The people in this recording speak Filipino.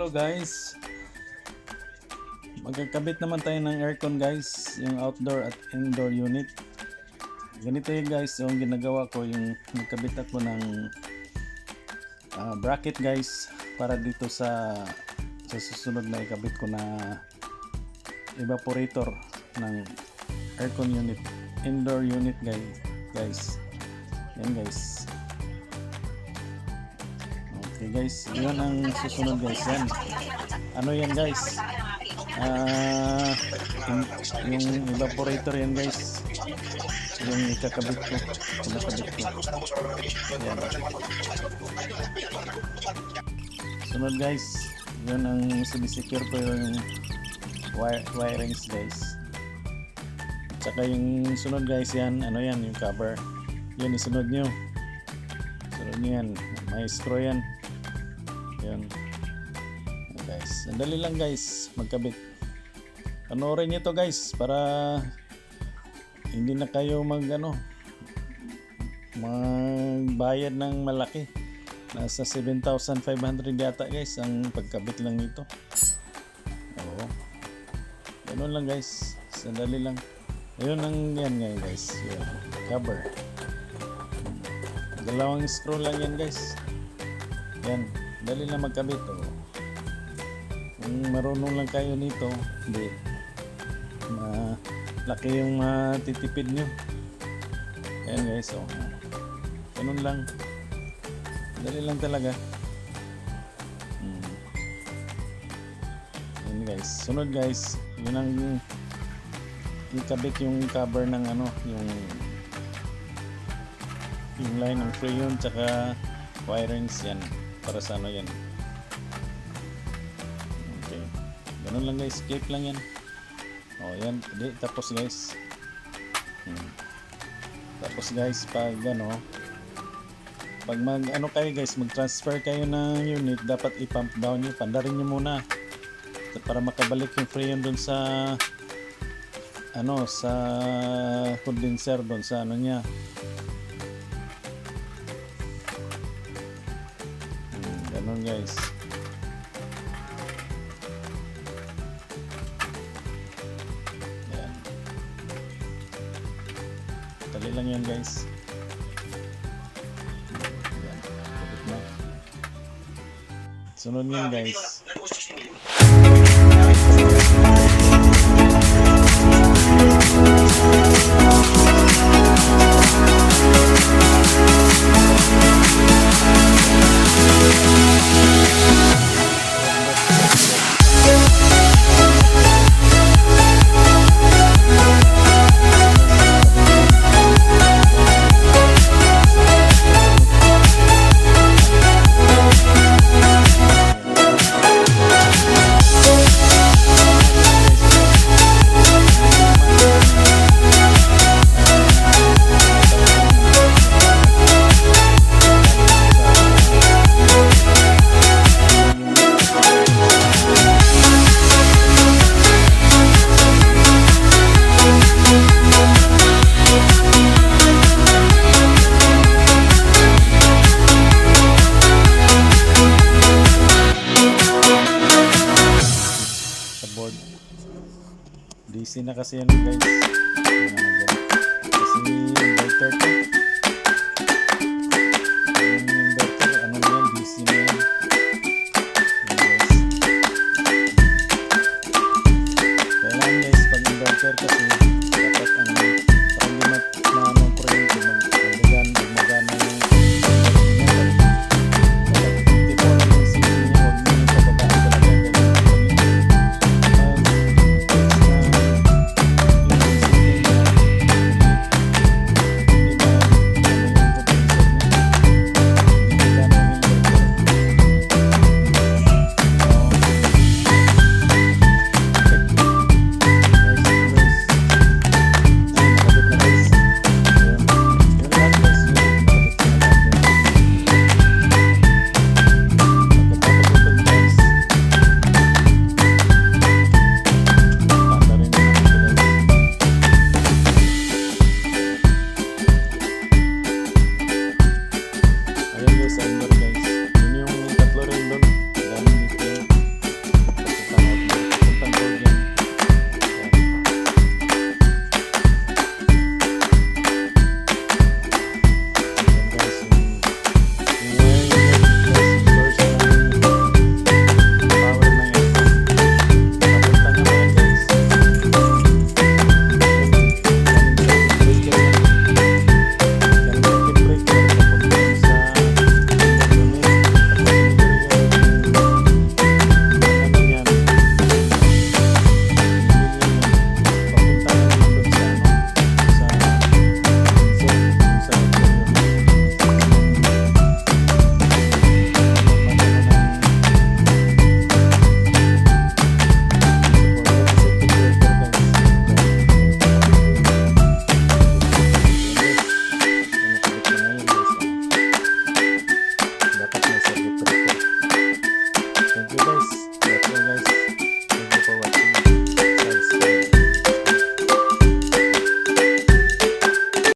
Hello guys, magkakabit naman tayo ng aircon guys, yung outdoor at indoor unit. Ganito yun guys, yung ginagawa ko, yung nagkabit ako ng bracket guys, para dito sa susunod na ikabit ko na evaporator ng aircon unit, indoor unit guys. Yan guys. Okay guys, yun ang susunod guys. Yan. Ano yan guys? Yung evaporator yan guys. Yung ikakabit ko. Yan. Sunod guys, yun ang sinisecure ko yung wirings guys. Tsaka yung sunod guys yan, ano yan, yung cover. Yan, isunod nyo. Sunod nyo yan. May screw yan. Yan. Guys, sandali lang guys magkabit. Panoorin nyo to guys para hindi na kayo magbayad ng malaki. Nasa 7,500 yata guys ang pagkabit lang nito. Oo. Ganun lang guys. Sandali lang. Ayun ang yan ngayon guys. Yan. Cover. Dalawang screw lang yan guys. Yan. Dali lang magkabit. Oh. Kung marunong lang kayo nito, hindi malaki yung matitipid nyo. Ayan guys. Oh. Ganun lang. Dali lang talaga. Ayan guys. Sunod guys. Yun ang ikabit yung cover ng yung line ng freon tsaka wirings yan. Para sa ano yan. Okay. Ganun lang guys. Clip lang yan. O yan. Tapos guys. Tapos guys pag kayo guys, mag-transfer kayo ng unit, dapat i-pump down nyo. Pandarin nyo muna. Para makabalik yung freon dun sa sa condenser dun sa niya. Ganun guys. Yan. Dali lang yan guys. Yan. Kapit na. Sunod yan guys. DC na kasi yan guys.